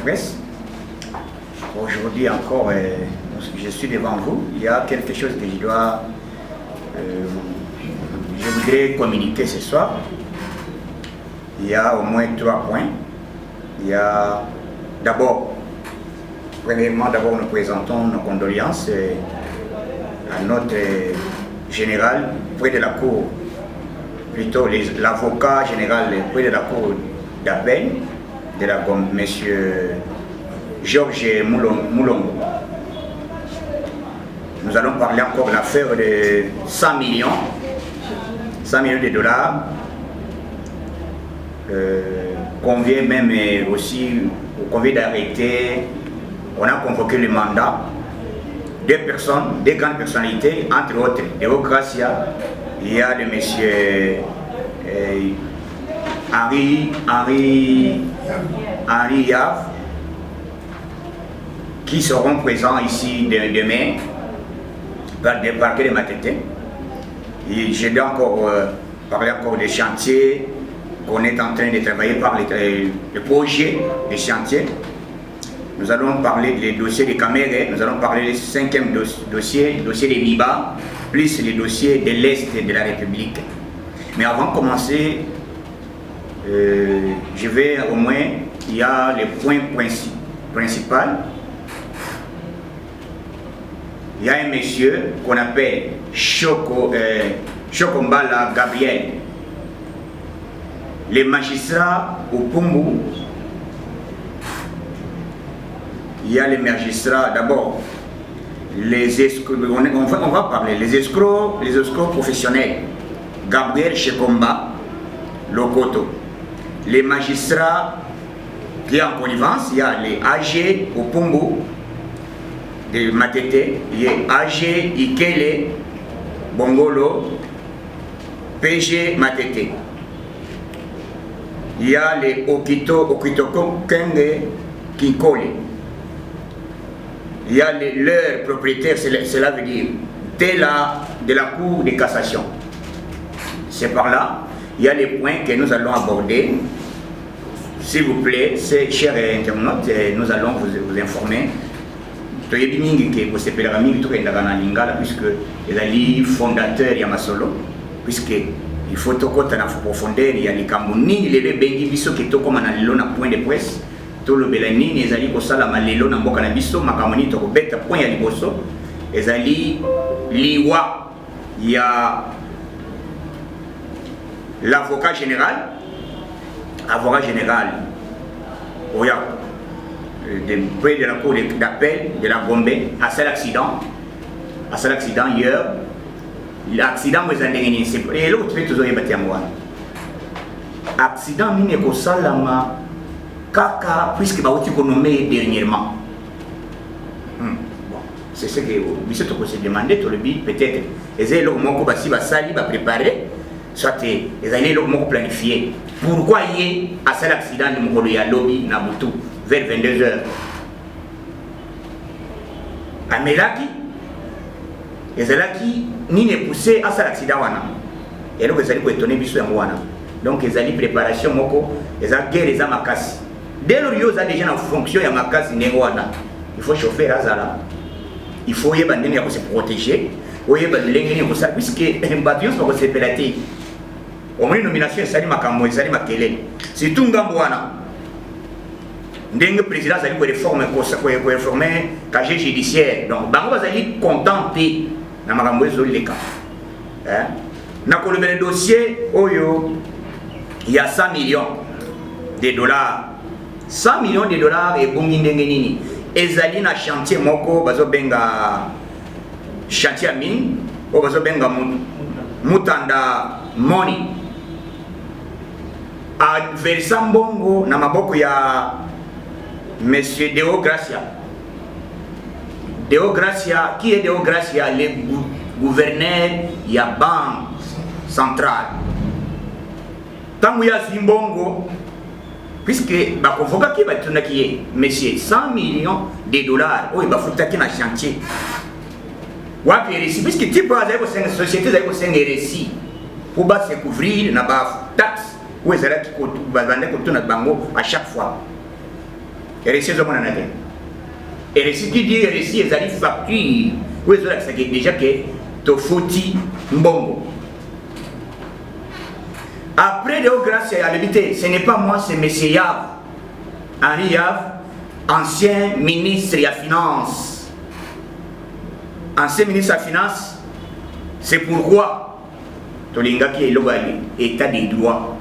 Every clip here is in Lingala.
presse. Aujourd'hui encore, je suis devant vous. Il y a quelque chose que je voudrais communiquer ce soir. Il y a au moins 3 points. Il y a premièrement, nous présentons nos condoléances à notre général près de la cour, plutôt l'avocat général près de la cour d'appel de la Gombe, M. Georges Moulongo. Nous allons parler encore de l'affaire de 100 millions de dollars, qu'on vient même aussi, qu'on vient d'arrêter. On a convoqué le mandat, 2 personnes, 2 grandes personnalités, entre autres, Deo Gracia, il y a le monsieur Henri Yav, qui seront présents ici demain par le parquet de Matete. Et je dois encore parler encore des chantiers qu'on est en train de travailler par le projet des chantiers. Nous allons parler des dossiers des caméras, nous allons parler du 5e dossier, le dossier des MIBA, plus les dossiers de l'Est de la République. Mais avant de commencer, je vais au moins, il y a les points principaux. Il y a un monsieur qu'on appelle Chokombala Gabriel. Les magistrats au Pumbu. Il y a les magistrats d'abord, les escrocs, on va parler, les escrocs professionnels, Gabriel Chekomba, Lokoto. Les magistrats qui sont en connivence, il y a les AG au Pumbu, de Matete, il y a AG Ikele, Bongolo, PG Matete. Il y a les Okito Kenge Kinkole. Il y a leurs propriétaires, cela veut dire de la Cour de cassation. C'est par là, il y a les points que nous allons aborder. S'il vous plaît, chers internautes, nous allons vous informer. Puisque il y a fondateur Yamasolo, puisque il faut que nous profondeur, il y a les Camerounais, les Bengi Bisso qui sont comme un point de presse. Tout le Bélanine, les alliés au Salama, les lots en Bocanabiso, Makamoni, Tokobet, point à Liboso, les alliés Liwa, il y a l'avocat général, près de la cour d'appel de la Gombe, à cet accident hier, l'accident vous a donné, et l'autre fait toujours battu à moi. Accident, il n'est qu'au Salama. Kaka, puisque vous avez nommé dernièrement. C'est ce que vous se demandez, peut-être. Les élèves qui va préparer, soit les élèves qui planifier. Pourquoi il y a cet accident de Mokoloya Lobby Nabutu vers 22h? Amelaki, les élèves qui n'y poussé à cet accident. Et donc, les élèves qui étonnés, donc, les élèves préparation, les élèves guerre, les amakasi. Dès lors, il y a déjà en fonction de ma case, il faut chauffer Razala. Il faut se protéger. Puisque les bâtiments sont séparés. Au moins, une nomination, c'est ma kele. C'est tout un gambouana. Le président a réformer le casier judiciaire. Donc, Bango va être contenté dans ma les cas. Dans le dossier, il y a 100 millions de dollars. 100 millions de dollars et bon nini. Ezali na chantier moko bazo benga chantier mine ou bazo benga mutanda money. A Versambongo na maboko ya Monsieur Deo Gracia. Deo Gracia, qui est Deo Gracia? Le gouverneur ya Banque centrale. Tangu ya Zimbongo, puisque bah convoqué qui va tourner qui est monsieur 100 millions de dollars oh il va foutre qui na chantier wapi récit puisque tu peux aller au société d'aller au sein récit pour bas se couvrir na ba taxe ou ezala qui va vendre ko tona bango à chaque fois RSI zo mona naté RSI qui dit RSI ezali facture ou ezola ça que déjà que to foti mbongo. Après Deo Gracia à l'habité, ce n'est pas moi, c'est monsieur Yav, Henri Yav, ancien ministre de la Finance. Ancien ministre de la Finance, c'est pourquoi Tolinga qui est l'état des droits.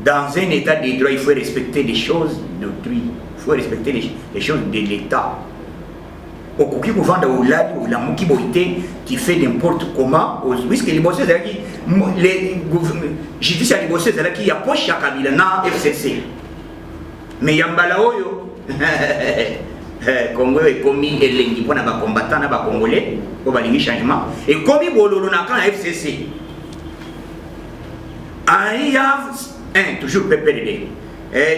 Dans un état des droits, il faut respecter les choses d'autrui, il faut respecter les choses de l'État. Au coup qui vous vend au lad ou la mouki boité qui fait n'importe comment, puisque les bosseurs les justice à les bosseurs qui a poche à Kabila na FCC. Mais Yambala Oyo, Congo est commis et les pour n'avoir combattant n'a pas congolais pour balayer changement. Et commis Bololo n'a qu'un FCC. Un IAV, toujours PPRD.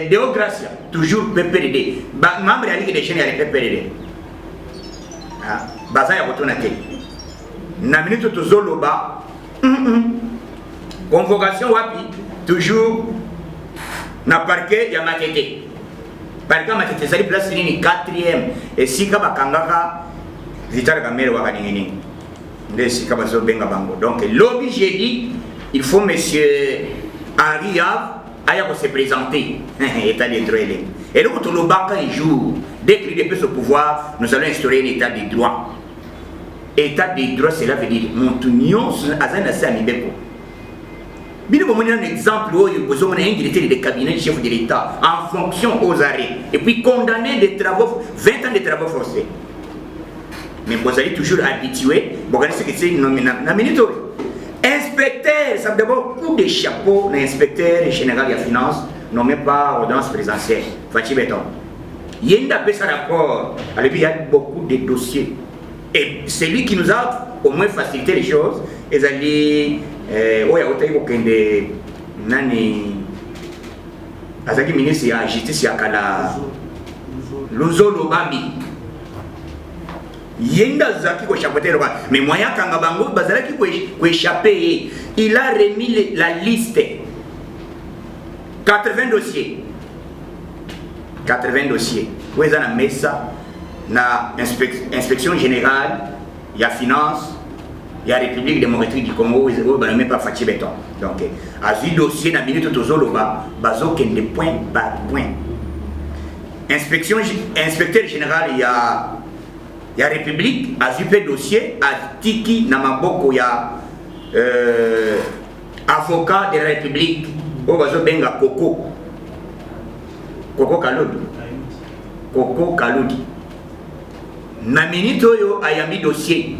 Deo Gracia, toujours PPRD. Membre de la Ligue des Jeunes à PPRD. Baza ya kotona te na minute tozoloba convocation wapi toujours na parquet ya Matete parquet Matete zali place ni 4e et sika bakangaka Vital Kamere wa kaningini nde sika bazo benga bango. Donc lobby j'ai dit il faut monsieur Henri Yav aya ko se présenter état des droits. Et donc on le bat un jour dès qu'il est au pouvoir, nous allons instaurer un état des droits. État des droits, cela veut dire mon union à un assez amibeko. Bien vous donner un exemple où vous avez un directeur de cabinet chef de l'État en fonction aux arrêts et puis condamné des travaux 20 ans de travaux forcés. Mais vous allez toujours habitué, vous regardez ce que c'est une minute. Inspecteur, ça veut d'abord coup de chapeau, l'inspecteur général de la finance nommé par ordonnance présidentielle, Fachi Beton. Il y a un rapport, il y a beaucoup de dossiers. Et c'est lui qui nous a au moins facilité les choses. Et ça dit, oui, il y a un ministre de la justice, il y a Luzo Lobambi. Yenda Zaki ko chapeauté le roi. Mais moyen Kangabango, Bazalaki ko échappé. Il a remis la liste. 80 dossiers. 80 dossiers. Où est-ce qu'on met ça? Na inspection générale, il y a finance, il y a République démocratique du Congo, il n'y a même pas Fachi Beton. Donc, à ce dossier, dans la minute de Zoloba, bazo ken de point par point. Inspecteur général, il y a République, à ce dossier, à Tiki, Namaboko, il y a avocat de la République, au bazo benga Coco. Coco Kaloudi. Coco Kaloudi. Na minute oyo ayami dossier.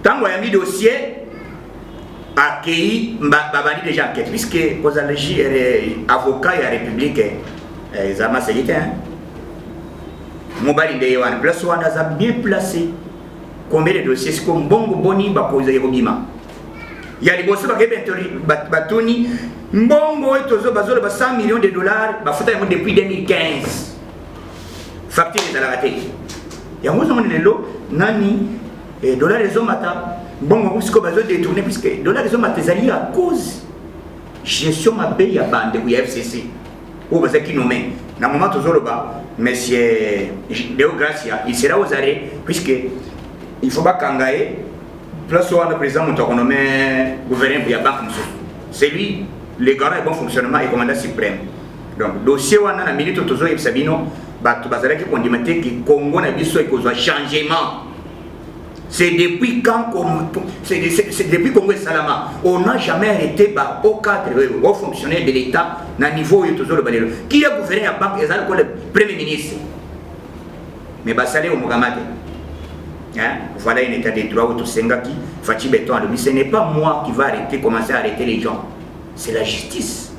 Tango ayami dossier, accueilli babali déjà enquête puisque aux allergies avocat et la République zama c'est mobile de Yohan place où on a bien placé combien de dossiers c'est comme bongo boni bakoza yobima. Il y a des bosseurs batoni mbongo etozo bazolo ba 100 millions de dollars bafuta yango depuis 2015. Facture de la raté. Il y a un lelo nani dollars les hommes mata bongo puisque bazo détourner puisque dollars les hommes mata zali à cause gestion ma paye à bande ou FCC ou baza qui nommé na moment tozolo ba monsieur Deo Gracia il sera aux arrêts puisque il faut pas kangaé place où le président mon nommé gouverneur pour la banque c'est lui le garant et bon fonctionnement et commandant suprême. Donc dossier wana na minute tozo et sabino batu bazala qui condimenter que Congo na biso et cause changement. C'est depuis quand c'est depuis Congo et Salama on n'a jamais arrêté au cadre au fonctionnaire de l'État na niveau tozo le balelo qui a gouverné la banque et le premier ministre mais basale au Mogamade. Voilà un état de droit où tout Sengaki Fachi Beton ce n'est pas moi qui va arrêter commencer à arrêter les gens. C'est la justice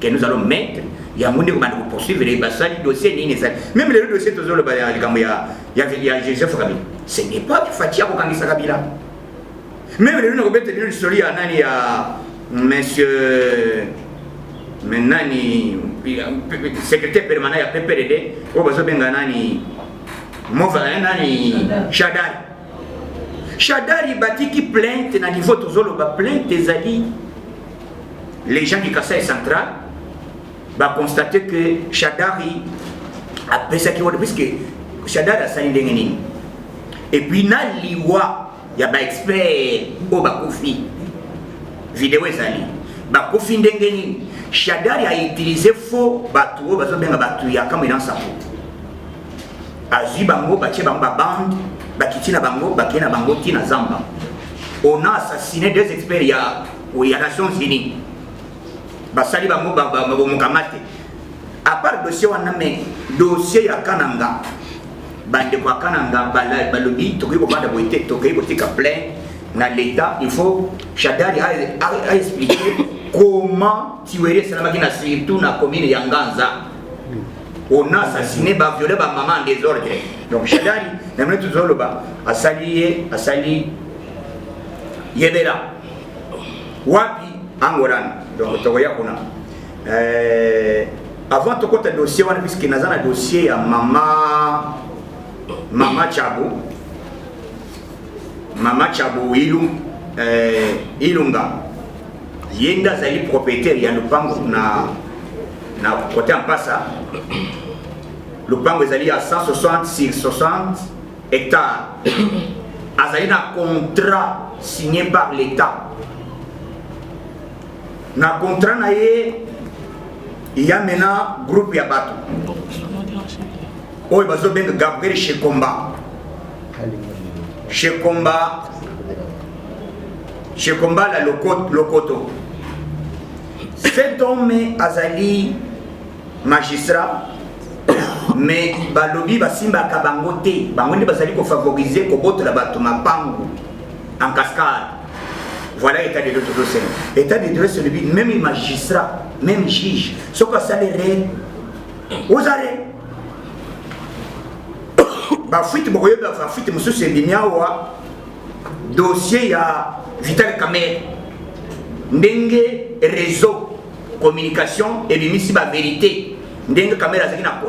que nous allons mettre. Il y a un monde qui va poursuivre les dossiers. Même les dossiers, il y a Joseph Kabila. Ce n'est pas Fatia Kokangisa Kabila. Même les gens qui ont histoire, il y a monsieur secrétaire permanent à PPRD, Chadari. Chadari bati qui plainte na niveau tozolo ba plainte des alliés. Les gens du Kassai central va constater que Chadari après ça qui va puisque Shadari a sali ndenge nini et puis na liwa ya ba expert o ba kofi vidéo ezali ba kofi ndenge nini Shadari a utilisé faux batu bazo benga batu ya kama ina sapo azwi bango batie bango ba bande bakiti na bango bakena bango tina zamba. On a assassiné deux experts ya Nations Unies basali bango mukamate à part dossier wana mais dossier ya Kananga bande kwa Kananga balobi tokoki kobanda boite tokoki kotika plein na l'état. Il faut Shadari a expliqué comment tuer salamaki na surtout na commune ya Nganza. On a assassiné, violé ma maman en désordre. Donc Shadari, n'aimait tout le bas, a sali Yebera. Wapi Angoran. Donc Togoya Kuna. Avant de côté dossier, on a vu qu'il y a un dossier à Mama Chabou. Mama Chabou Ilunga. Yenda Zali propriétaire, il y a le pango na côté en passa. Le pango est à 160 sur 60 hectares. Azali un contrat signé par l'État. Dans le contrat, il y a maintenant un groupe de bateaux. Oh, il va se faire Gabriel chez Combat. Chez Combat, la Lokoto. Cet homme Azali magistrat, mais balobi basimba kabangote, bangote bazali ko favoriser ko botte la bateau mapangu en cascade. Voilà l'état de l'autre dossier. L'état de droit c'est le but, même les magistrats, même les juges, ce que ça les règle, aux arrêts. Bafuite bokoye bafuite musu c'est bimiawa dossier ya Vital Kamerhe ndenge réseau communication et bimisi ba vérité ndenge Kamerhe azaki na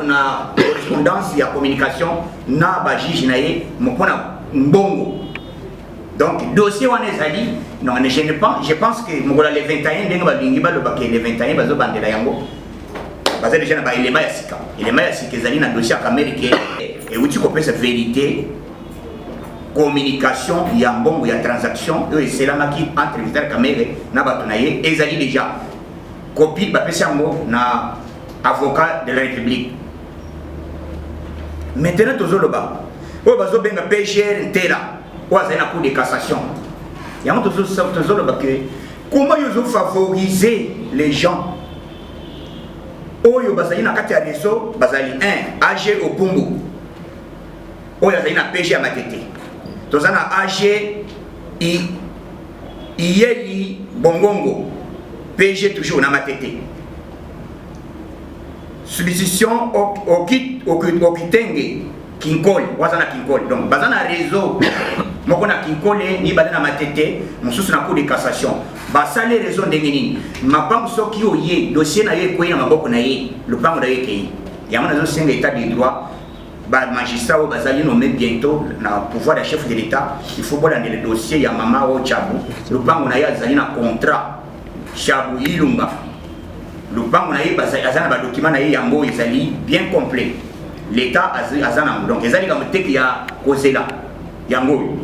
correspondance ya communication na ba juge na ye mopona mbongo. Donc dossier wana ezali non je pense que mokola les 21 ndenge balingi balobaki les 21 bazo bandela yango baza déjà na ba élément ya sika ezali na dossier ya Kamerhe ke et où tu comprends cette vérité communication ya mbongo ya transaction et c'est là qui entre Vital Kamerhe na batonaye ezali déjà copie bapesi yango na avocat de la République. Maintenant tozoloba oyo bazobenga PGR ntela oyo azali na cour de cassation yango tozoloba ke comment ils ont favorisé les gens oyo bazali na kati ya réseau bazali 1 AG Opumbu oyo azali na PG ya Matete toza na AG Iyeli Bongongo PG toujours na Matete substitution Okitenge Kinkole waza na Kinkole donc baza na réseau moko na Kinkole ni bale na Matete mosusu na cour de cassation basale réseau ndenge nini mapango soki oye dossier na ye koyi na maboko na ye lupango na ye kei yango nazo senga état de droit ba magistrat bazali nommé bientôt na pouvoir de chef de l'État. Il faut voir dans le dossier ya mama o Chabou lupango na ye azali na contrat Chabou Ilunga lupango na ye azana ba document na ye yango ezali bien complet. L'État azana donc ezali comme teki ya kozela yango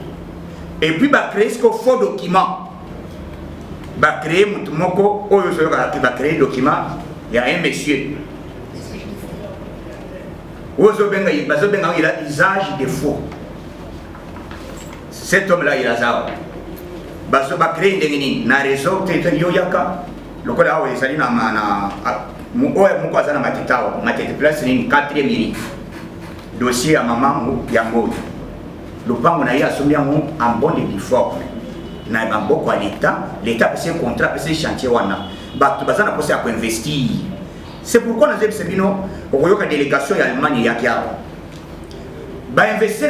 et puis ba créer ce faux document ba créer mutu moko oyo so ba créer document ya un monsieur ozobenga il a usage de faux. Cet homme là il a ça baso ba créer ndengini na réseau tete yoyaka lokola awo ezali na oyo moko azana matitawa matete place ni 4e mairie dossier ya maman yango lupango na ye asombi yango en bonne et due forme na maboko ya l'État pese contrat pese chantier wana bato bazana posa ya investir. C'est pourquoi nous avons une délégation allemande qui a investi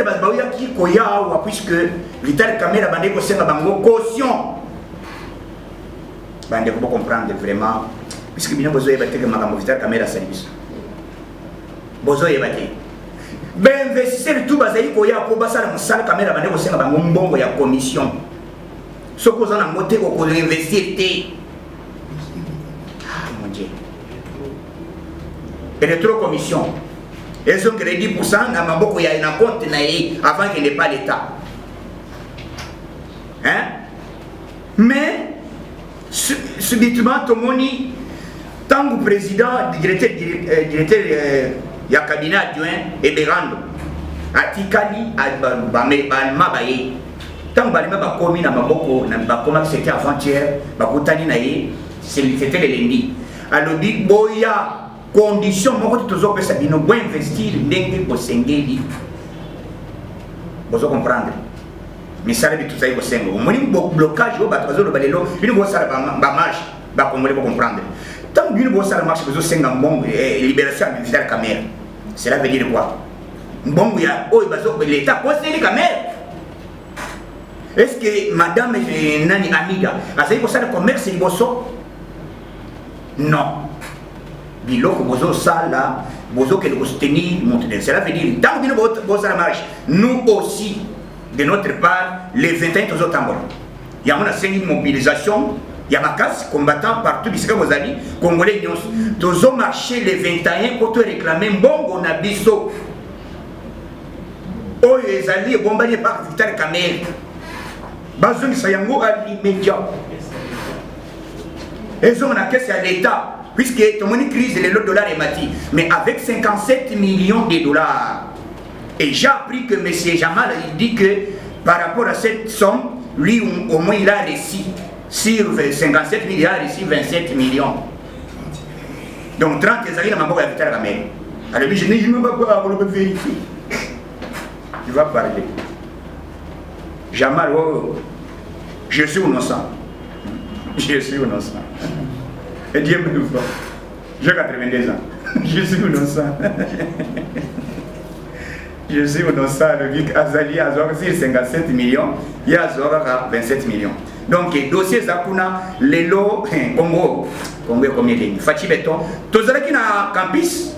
puisque Vital Kamerhe a une caution. Vous pouvez comprendre vraiment, puisque nous avons Vital Kamerhe à service. Vous avez investi tout pour que Kamerhe a une commission. Ce que vous avez monté pour investir. Ah mon Dieu. Électrocommission Ils ont créé 10% dans ma boîte, il y a un compte avant qu'il n'ait pas l'État. Hein? Mais, subitement, tout le monde, tant que le président, directeur, il y a cabinet adjoint, et Berando, Atikali, Almabaye, tant que Balima a commis dans ma boîte, c'était avant-hier, c'était le lundi. Alors, il y a condition, moi, je suis investir dans le vous comprendre. Mais ça, c'est tout ça, il faut blocage, il faut marche, il faut comprendre. Tant que vous avez marche, vous avez une libération militaire caméra. Cela veut dire quoi? L'État pose les caméras. Est-ce que madame Nani Amiga a fait le commerce et le non. Biloko bozo sala, bozo que nous soutenir monter. Cela veut dire tant que nous la marche, nous aussi de notre part les 21 autres tambors. Il y a une mobilisation, il y a ma casse combattant partout puisque vous allez congolais tous ont marché les 21 pour te réclamer bon on a biso. Oh les alliés bombardés par Victor Kamel. Bazou Sayango à l'immédiat. Ils ont la caisse à l'État. Puisque tout le monde crise le dollar est mati, mais avec 57 millions de dollars. Et j'ai appris que M. Jamal il dit que par rapport à cette somme, lui au moins il a reçu sur 57 millions, il a reçu 27 millions. Donc 30 années dans ma boîte à Vital Ramel. Alors je ne sais pas quoi vérifier. Tu vas parler. Jamal, oh, je suis innocent. Je suis innocent. Et Dieu me le fait. J'ai 82 ans. Je suis innocent. Je suis innocent. Le Vic Azali a 57 millions. Il y a 27 millions. Donc, dossier Zakuna, Lelo, Congo. Congo combien de Fachi Beton. Tous ceux qui sont dans campus,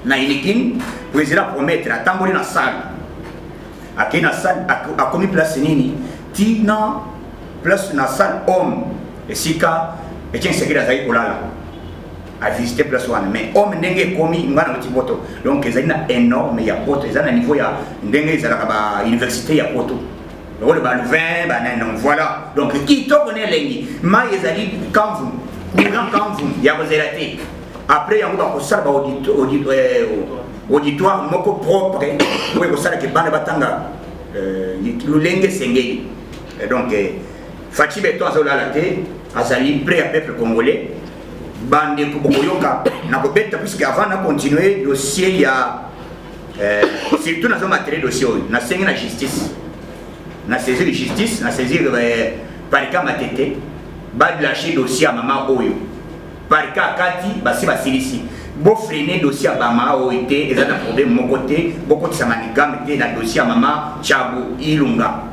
na Ilikin, le président promettre à Tamboli dans la salle. À qui dans la salle, à combien de place nini? Tina, place dans la salle homme. Et si cas, et tiens, c'est que la zaï à visiter place one. Mais homme n'est commis, moi, dans le poto. Donc, ils ont énorme, il y a poto. Ils ont un niveau, il y a l'université, il y a poto. Le rôle le vin, voilà. Donc, qui te connaît l'engi? Mais ils ont dit, quand vous, il y a vos élatés. Après, il y a un salle auditoire, moko propre. Oui, vous savez que Bana Batanga, le lengue sengé. Donc, Fachi Beton, Azali, prêt à peuple congolais. Bande Kuboyoka, n'a pas bête, puisqu'avant de continuer, le dossier, il y a surtout dans un matériel dossier, on a saisi la justice. On a saisi la justice, on a saisi par cas matete, bad lâcher dossier à maman Oyo. Par cas Kati, basi basilisi. Bon freiner dossier à Bama Oyo, et ça a un problème de mon côté, beaucoup de Samanikam étaient dans le dossier à maman Tchabou Ilunga.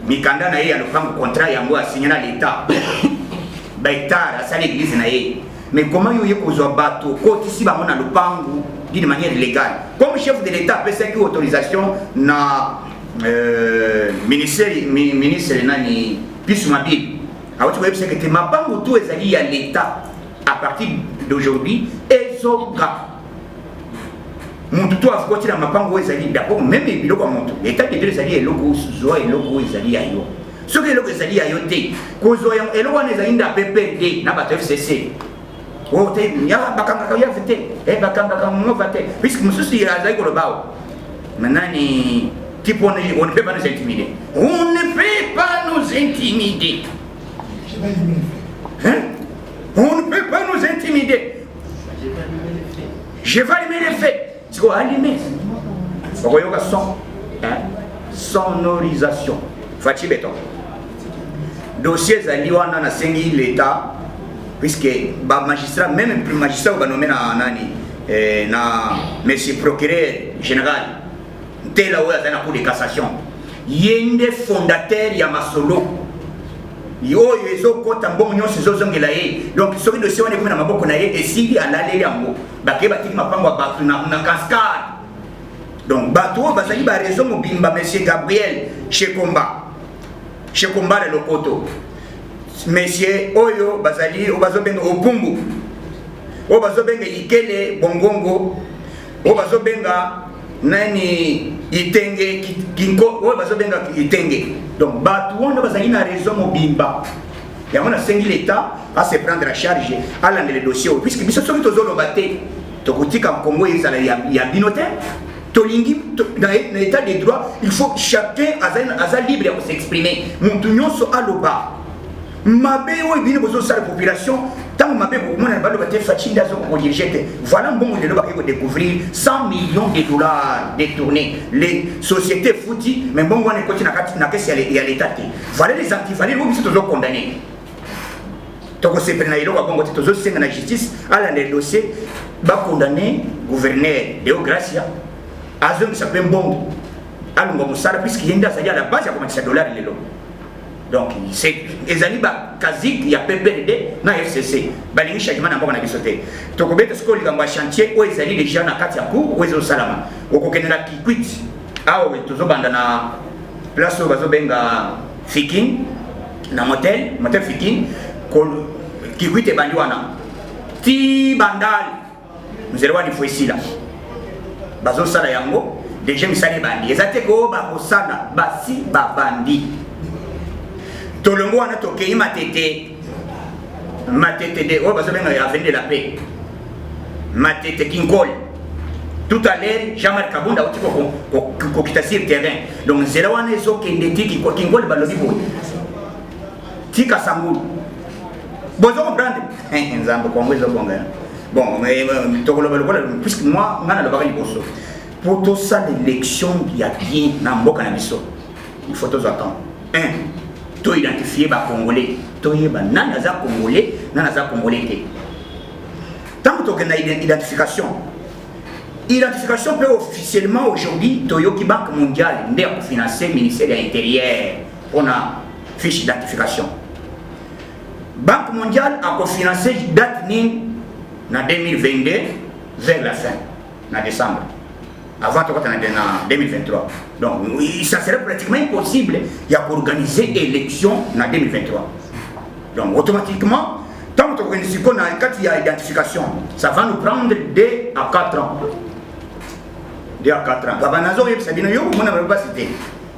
Mikanda na ye a le contrat yango a signé à l'État. Baïtar, à l'église naïe. Mais comment il y a un bateau, quand ici, on a le pango d'une manière légale. Comme chef de l'État, peut faire autorisation na ministre Nani Pisumabile. Alors tu vois, c'est que ma pango tout est allié à l'État. À partir d'aujourd'hui, et Zoga. Mon tuto a fait ma pango est allié. D'abord, même les bureaux comme mon tout. L'État de deux alliés, logo, Zoa et logo est allié à yo. Ce que l'on a dit à Yoté, qu'on a dit à PPD, n'a pas de FCC. Il y a un bakanga qui a fait, et bakanga qui a fait, puisque nous sommes à le bas. Maintenant, on ne peut pas nous intimider. On ne peut pas nous intimider. On ne peut pas nous intimider. Je vais allumer les faits. C'est quoi allumer? Vous voyez le son? Sonorisation. Fachi Beton. Dossier Zaliwana na sengi l'État, puisque les magistrats, même le magistrat va nommer na monsieur procureur général, tel là où il y a un cour de cassation. Il y a un fondateur Yamasolo. Il y a un compte en bon union sur Zozongela. Donc, ce dossier on est comme dans ma boque et s'il y a l'allée en haut, baké batik ma pango battu na cascade. Donc, bateau, basali ba raison mobimba monsieur Gabriel chez Combat. Chez Combat le Lopoto. Monsieur Oyo Bazali, Obazobenga Opumbu. Obazobenga Ikele Bongongo. o bazo benga nani itenge kinko o bazo benga itenge. Donc ba tout on bazali na raison mobimba. Ya mona sengi l'état à se prendre en charge à l'an les dossiers puisque biso soki tozolo baté to kotika Congo ezala ya binote tolingi dans l'état des droits il faut chacun aza libre de s'exprimer muntu nyonso aloba mabe o bino bozo sa la population tant mabe ko mona ba lo baté fachinda zo ko dirigete voilà bon le ba ko découvrir 100 millions de dollars détournés les sociétés fouti mais bon on est continue na kesi ya l'état voilà les antivalés bo biso tozo condamner. Donc c'est pour naïlo wa bongo tozo senga na justice ala les dossiers ba condamner gouverneur Deo Gracia azongi ça peut bon alungo musala puisque yenda ça à la base ya comment $, lelo. Donc c'est ezali ba kazik ya PPRD na FCC balingi changement na mboko na bisote to ko beta skoli ngwa chantier o ezali déjà na kati ya ku o ezo salama okokendela kikwit awo tozo banda na place bazo benga Fikin na motel Fikin kikwite bandi wana ti bandal mzere wani fo ici là bazo sala yango déjà misali bandi ezate ko ba kosala basi ba bandi tolongo wana tokei matete de o bazo benga ya avenue de la paix matete kinkol tout à l'heure Jean-Marc Kabunda oti ko kita sur terrain donc zela wana ezo kende tiki ko kinkol balobi boy tika sangulu bozo comprendre nzambo Congo ezo bonga bon mais tokolo balokola puisque moi ngana lo bakali boso pour tout ça l'élection il y a bien na mboka na biso il faut tous attendre to identifier ba congolais to yeba nana za congolais te tant que na identification peut officiellement aujourd'hui Toyoki Banque mondiale ndé pour financer ministère de l'intérieur on a fiche d'identification. Banque mondiale a cofinancé date ni en 2022 vers la fin, en décembre. Avant en 2023. Donc ça serait pratiquement impossible d'organiser l'élection en 2023. Donc automatiquement, tant qu'on il y a identification, ça va nous prendre 2 à 4 ans. 2 à 4 ans.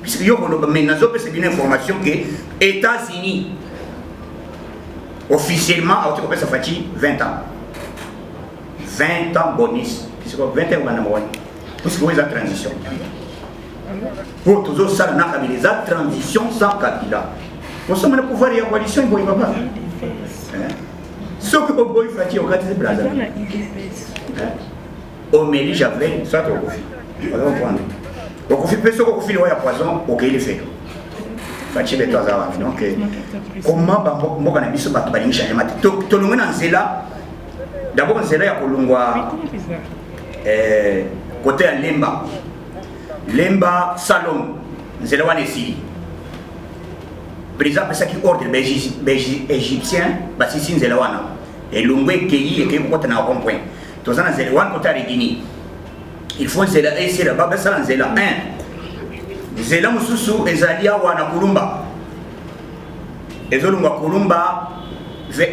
Puisque nous avons une information que les États-Unis, officiellement, ça fait 20 ans. 20 ans bonus. Puisque 20 ans, puisque vous avez la transition. Pour tous autres, ça n'a pas transition sans Kabila. Nous sommes le pouvoir de la coalition, il ne va pas. Ce que vous voyez, c'est que vous avez Brazzaville. Au Méli, j'avais, ça tu vas comprendre. Donc, si vous avez un poison, ok, il est fait. Donc, comment vous avez dit que vous avez dit que vous avez dit d'abord, vous avez dit côté à Lemba Salom, vous avez dit président qui ordre égyptien, Bassissin Zelawana, et Lungwe Keyi et Kemout na rond-point. Tous en Zelawan côté à Guinée. Il faut Zela et c'est là-bas, ça en Zela 1. Zela Moussou et Zalia Wana Kulumba. Et Zolunga Kulumba,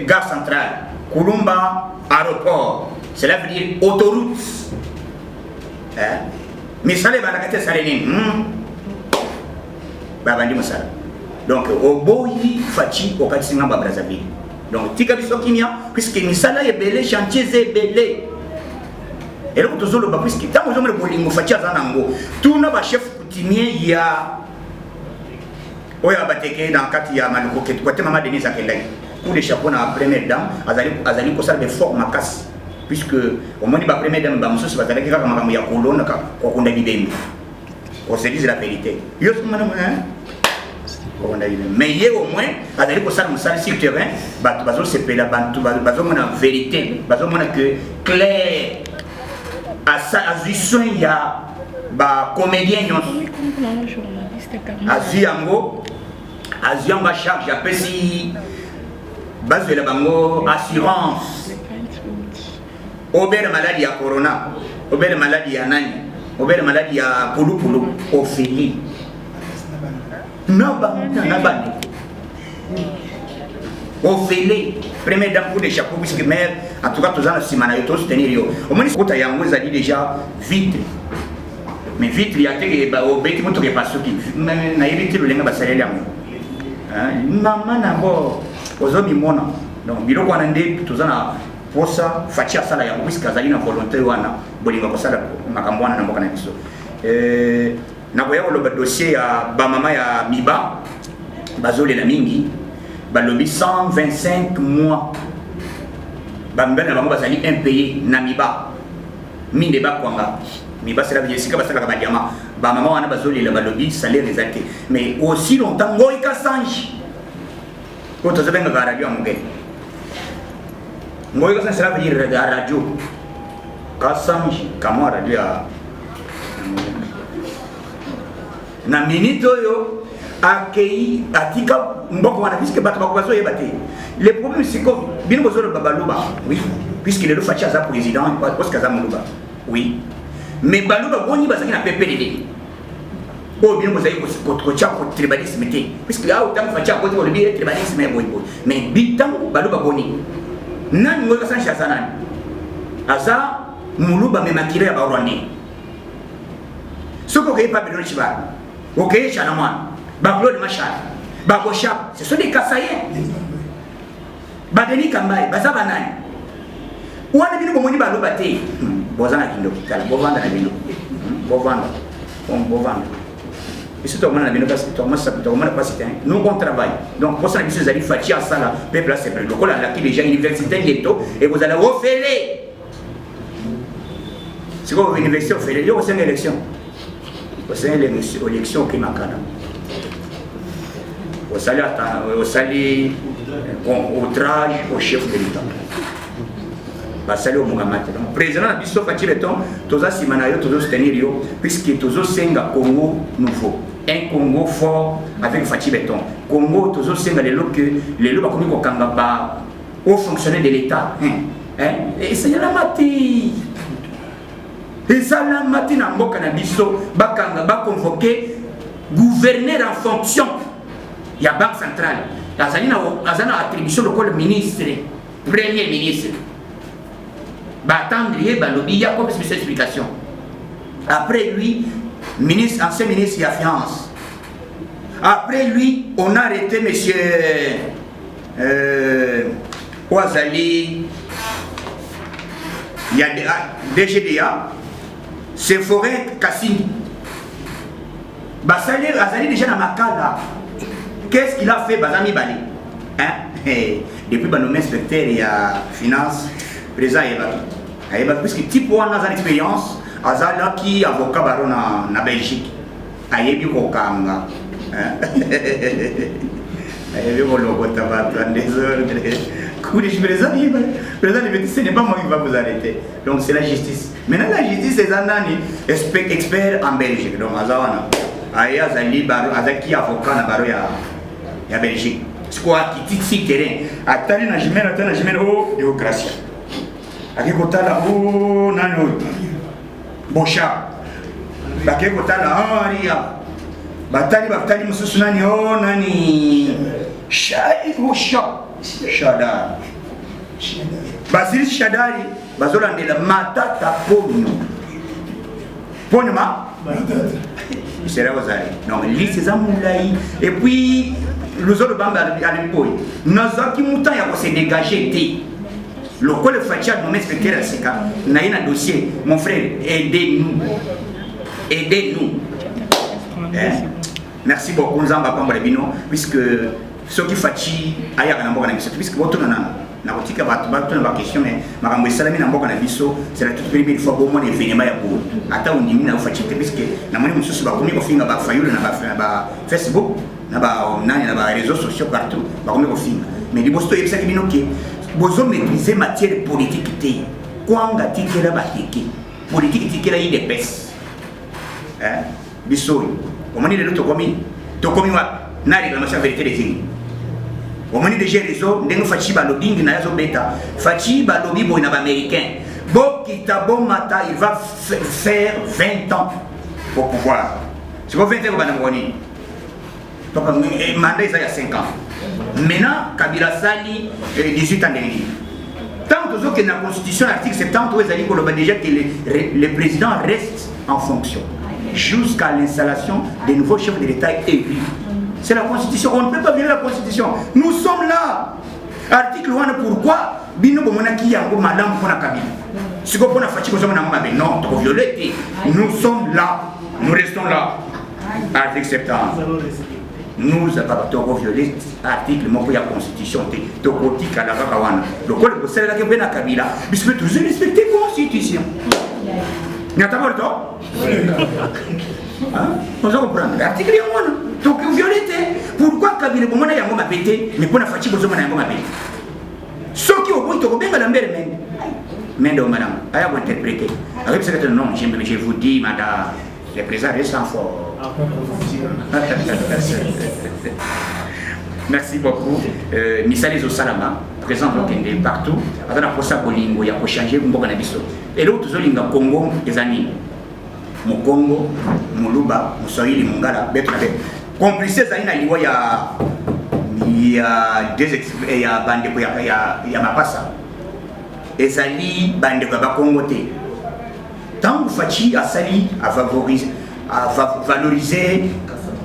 gare centrale. Kulumba, aéroport. Cela veut dire autoroute. Mais ça les balakate salénin. Babandi Moussala. Donc, au boyi fachi au Katsinga Brazzaville. Donc, tika biso kimia, puisque misala est belé, chantier est belé. Et là, tout le puisque tant que je me bolingo fachi à Zanango, tout n'a pas chef coutumier, il y a. Oya Bateke dans Katia Maluko, qui est maman Denise Akendai. Pour les chapeaux dans la première dame, Azali Kossal de fort Makas. Puisque au moins, la première dame, Bamsous, va aller à Mamia Colonne, qu'on a dit. On se dit la vérité. Yo, madame, mais hier au moins, avec le salle sur le terrain, bazo se pela bantu, bazo mona vérité, bazo mona que clair. À ça, à soin il y a ba comédien Aziango, Azianga charge après si base de la bango assurance. Obère maladie à corona, obère maladie à nani, obère maladie à poulou Ophélie. au fêlé première dame pour des chapeaux puisque mère en tout cas tous en simana yo tous tenir yo au moins kota yango ezali déjà vitre mais vitre il y a que au beti moto ke pasuki na yebiti lulenga basaleli yango maman nango ozomi mona donc biloko wana nde tous en posa fachi asala yango puisque azali na volonté wana bolinga kosala makambo wana na mboka na biso nakoya koloba dossier ya bamama ya miba bazolela mingi balobi 125 mois bambela na bango bazali impayé na miba minde bakwanga miba sera esika basalaka badiama bamama wana bazolela balobi salaire eza te mais aussi longtemps ngoi kasange po tozobengaka radio ya moke ngoi kasange sera veut dire radio kasange kamwa radio ya na minute oyo akei atika mboko wana puisque bato bakobazo yeba te le problème c'est que bino bozolo babaluba oui puisque le fachi aza président parce que aza moluba oui mais baluba boni bazaki na PPDD o bino bozali ko cha ko tribalisme te puisque là autant fachi ko to le bi tribalisme boy boy mais bitam baluba boni nani ngoka san chaza nani aza moluba me makire ya barwandi soko ke pa bino chiba ok chana mwana Claude Machar, Bochap, ce sont des Kassaïens. Badeni Kambaye, Bazaba Nani. Où est-ce que vous avez battu? Bozana Kindo, Bovanda Nabino, Bovanda, Bovanda. Et c'est tout le monde a pas cité. Nous on travaille. Donc pour ça, vous allez faire à ça là, peuple c'est le col à qui déjà université bientôt et vous allez refaire. C'est quoi l'université au fait? Il y a aussi une élection. C'est une élection qui m'a calé. Au salut outrage au chef de l'État. Salut au Muhammad. Donc, président Bisso Fachileton, tous les Simanayo, tous les soutenir, puisque tous les Senga Congo nouveau. Un Congo fort avec Fachileton. Congo, tous les Senga, les lots comme au Kangaba, aux fonctionnaires de l'État. Et c'est la mati. Et ça, la mati n'a pas Bisso, Bakanga, convoqué gouverneur en fonction. Il y a Banque centrale. Il y a une attribution de ministre, premier ministre. Il y a comme explication. Après lui, ancien ministre, il y a finance. Après lui, on a arrêté monsieur Ouazali. Il y a DGDA, c'est Forêt Cassini. Basali Azali déjà dans ma cale. Qu'est-ce qu'il a fait Bazami Bali depuis qu'il nommé inspecteur et finance, président Eva. Puisque type one a l'expérience, Azala qui avocat baron en Belgique. Ayebi Kokanga. Ayebi Kolokota, désolé. Coup de président, ce n'est pas moi qui va vous arrêter. Donc c'est la justice. Maintenant la justice, c'est un expert en Belgique. Donc Azawana. Azali Baro, Azaki avocat na Baro ya Belgique. C'est quoi qui titi terrain? Atali na jimena, oh, démocratie. Aki kotala, oh, nano, Bocha. Baki kotala, oh, ria. Batali mususu nani, oh, nani. Shai, Bocha. Shadari. Basili Shadari, bazolandela matata ponyo. Ponyo ma? C'est là vous allez. Non, liste c'est amoulaï. Et puis, nous autres bambes à l'époque, nous avons qui mouton y a se dégager. Le col de Fatia nous met spectateur à ce cas. Nous avons un dossier. Mon frère, aidez-nous. Aidez-nous. Merci beaucoup. Nous avons pas de puisque ceux qui Fachi aïe à la puisque votre nana. Na kotika bato na question mais makambo esalami na mboka na biso c'est la toute première fois au moins événement ya bo ata ondimi na ufachite puisque na moni mususu bakomi kofinga ba fayulu na ba Facebook na ba nani na ba réseaux sociaux partout bakomi kofinga mais libosto yebisa kibino ke bozo maîtriser matière politique te kwanga tikela batiki politique tikela ide pes biso omoni lelo tokomi wa na réclamation vérité des signes. Au moment de gérer réseau, nous faisons lobbying dans la bêta. Fachi lobby pour les Américains. Bon, Kitabo Mata, il va faire 20 ans pour pouvoir. C'est pas 20 ans qu'on va nous. Donc, le mandat, il y a 5 ans. Maintenant, Kabila Sali, 18 ans dernier. Tant que dans la Constitution, l'article 70, on a déjà que le président reste en fonction jusqu'à l'installation des nouveaux chefs de l'État élus. C'est la Constitution. On ne peut pas violer la Constitution. Nous sommes là. Article 1, pourquoi Bino Bomonaki Yango Madame Pona Kabila. Si vous avez fait non, nous sommes là. Nous restons là. Article 70. Nous avons violé l'article de la Constitution. Le code de la Kabila, puisque toujours respecter la Constitution. Il y a d'abord toi. Vous comprenez l'article 1. Donc vous violez. Pourquoi Kabila Bomona Yango m'a pété, mais pour la fatigue, vous avez un pété. Ce qui au bout de la mais non, madame, elle a interprété. Avec ce nom, je vous dis, madame, le président reste en fort. Merci beaucoup. Misali Zosalama, présent partout. Avant la posa Bolingo, il y a pour changer un peu de biso. Et l'autre, c'est le Congo, les années. Mon Congo, mon Luba, mon Sohili, mon Gala, Betrabe. Complicé, il y a deux il y a Bande, il y a Mapassa. Et Sali, Bande, Congo. Tant que Fachi a sali, a favorisé, à valoriser,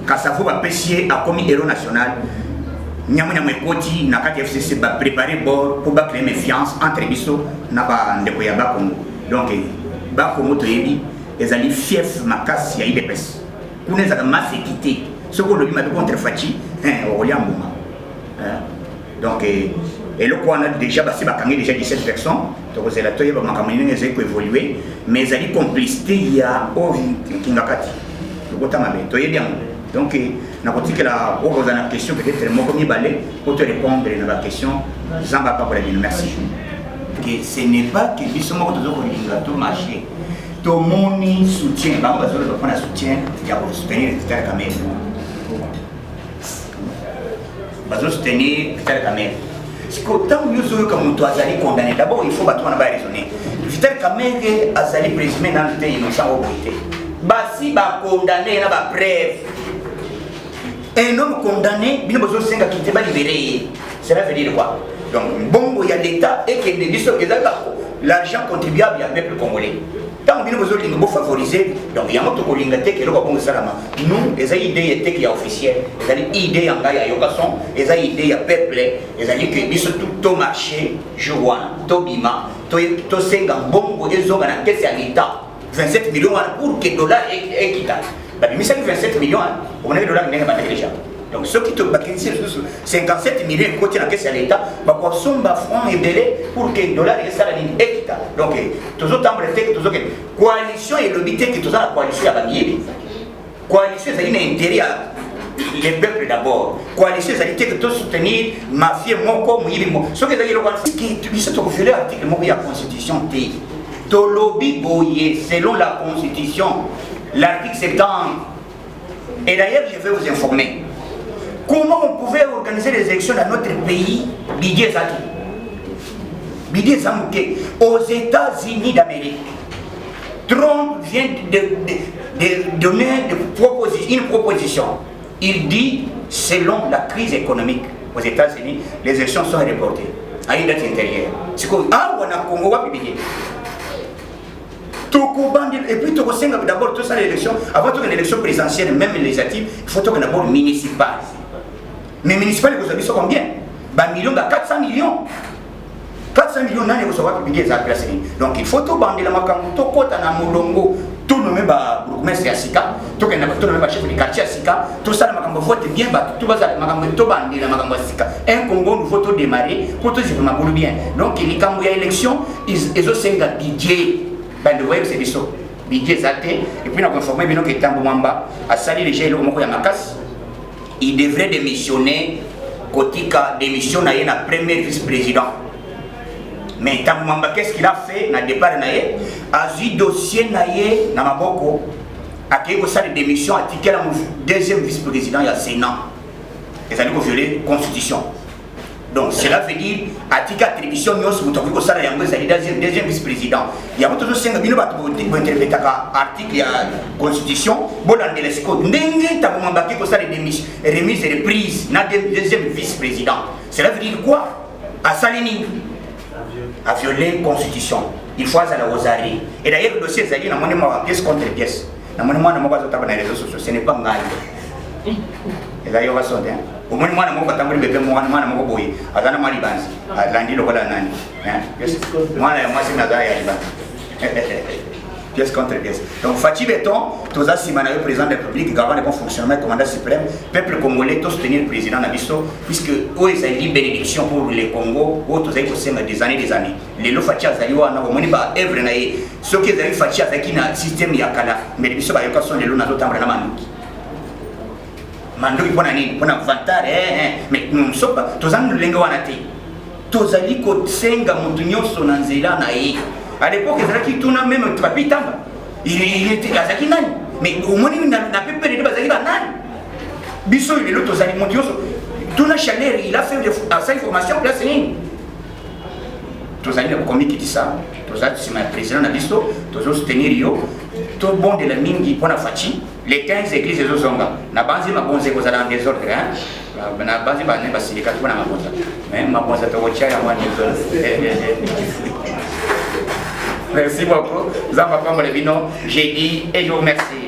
quand ça faut apprécier à comme héros national, Nyamuna Mwekoti, Nakati FCC, va préparer pour créer méfiance entre Bisso, Naba Ndekoya Bakongo. Donc, Bakongo Toyebi, les alliés fiefs, Makas, Yaï Depes. Pour nous, ça a masse équité. Ce qu'on a dit contre Fachi, on y a un moment. Donc, et le quoi on a déjà passé déjà 17 personnes, donc c'est la toile qui a évolué, mais il y a une complicité, il y a Kingakati. Donc, on a une question peut-être pour te répondre à la question. Zamba pas pour la vie, merci. Ce n'est pas que nous sommes tout marché. Tout le monde soutient, on va prendre un soutien, il y a pour soutenir les Vital Kamel. On va soutenir Vital Kamel. Tant que nous sommes condamnés, d'abord il faut raisonner. Vital Kamel a été présumé dans le pays innocent. Si on condamné, il y a des preuves. Un homme condamné, il besoin de 5 qui n'est pas libéré. Cela veut dire quoi? Donc, bon, il y a l'État et qu'il y a l'argent contribuable du peuple congolais. Tant que nous avons favoriser, donc il y a un autre collingaté qui est le bon salama. Nous, les idées étaient qui officielles, les idées en gaïa yokason, les idées à peuple, les idées que nous sommes tout marché, Jouan, Tobima, Tosenga, Bongo, ils ont un caisse à l'État, 27 millions pour que le dollar est équitable. Mais ça 27 millions, on a le dollar qui n'est pas déjà. Donc ceux qui te battent, 57 millions côté dans la caisse à l'État, bah sont francs et belés pour que le dollar est équitable. Donc toujours temps que toujours coalition et l'obité que toujours la coalition à Bamié. Coalition c'est un intérêt à les peuples d'abord. Coalition c'est que tout soutenir mafia moko muyimo. Ce que d'ailleurs qui tu sais to violer l'article moko de la constitution T. To lobby boyé selon la constitution l'article 70. Et d'ailleurs je vais vous informer. Comment on pouvait organiser les élections dans notre pays, Bidier Zamouké, aux États-Unis d'Amérique? Trump vient de donner une proposition. Il dit, selon la crise économique aux États-Unis, les élections sont reportées à une date intérieure. C'est quoi? Ah, on a Congo, on va publier. Et puis, d'abord, tout ça, l'élection, avant une élection présidentielle, même législative, il faut d'abord municipal. Mais municipal, vous avez ça combien? 400 millions. 400 millions, vous savez publier ça. Donc il faut tout bander la makambo, tout côté na molongo, tout nommé bourgmestre à Sika, tout nommé chef de quartier à Sika, tout ça la makambo vote bien, tout ça la makambo tout bander la makambo à Sika. Un Congo nous faut tout démarrer, pour tout se faire bien. Donc il y a élection, ils ont 5 budget. Ben de web c'est des sauts. Budget zaté et puis on a informé bien que Tambo Mamba a sali les gens au Moko Yamakas. Il devrait démissionner Kotika démissionne à la première vice-président. Mais Tamamba, qu'est-ce qu'il a fait dans le départ? Il a eu dossier dans Maboko, a créé une démission, a tiqué la deuxième vice-président il y a 5 ans. Et ça a violé la constitution. Donc cela veut dire, à tiqué attribution, nous avons le deuxième vice-président. Il y a toujours 5 minutes pour interpréter l'article de la constitution. bolandela sikoyo ndenge ntango mabaki kosala remise et reprise na deuxième vice-président. Cela veut dire quoi? Asali nini? A violé la constitution. Il faut aller aux arrêts. Et d'ailleurs, le dossier est dans mon pièce contre pièce. Dans mon les réseaux sociaux, ce n'est pas mal. Et là, il y aura son temps. Au moins, moi, je vais bébé, moi, je vais boyer. À la Malibansi, à l'Andi, le Kolanani. Moi, c'est Naga et pièce contre pièce. Donc, Fatih Béton, tous les Simanaï, président de la République, gardant le bon fonctionnement, commandant suprême, peuple congolais, tous soutenir le président Nabiso, puisque eux, ils ont une bénédiction pour le Congo, eux, tous ils ont des années. Les lots Fatih Azali, on a au pas œuvre, ceux qui ont Fatih Azali, un système Yakala, mais les bisous, ils sont les lots, nous avons la manouki. Mandoki pour un vantar, mais nous ne sommes pas, tous nous l'engo anati. Tous ali ko senga montunyo sonanzela na e. À l'époque, Zaki tourna même Trapitamba. Il était à Zaki Nani. Mais au moins, il n'a pas pu de Bazaki Nani. Bissot, il est l'autre Zali Montunyo. Tout la chaleur, il a fait sa information place. Tous les commis qui dit ça, tous les présidents de Bissot, tous les soutenir Rio, tout le monde de la mine pour la Fati. Les 15 églises de Zozonga, na base ma bonne c'est en désordre, na base ba ne ba silika tu na ma bonne. Mais ma bonne c'est au tchaya moi Merci beaucoup. Zamba Pambo Levino, j'ai dit et je vous remercie.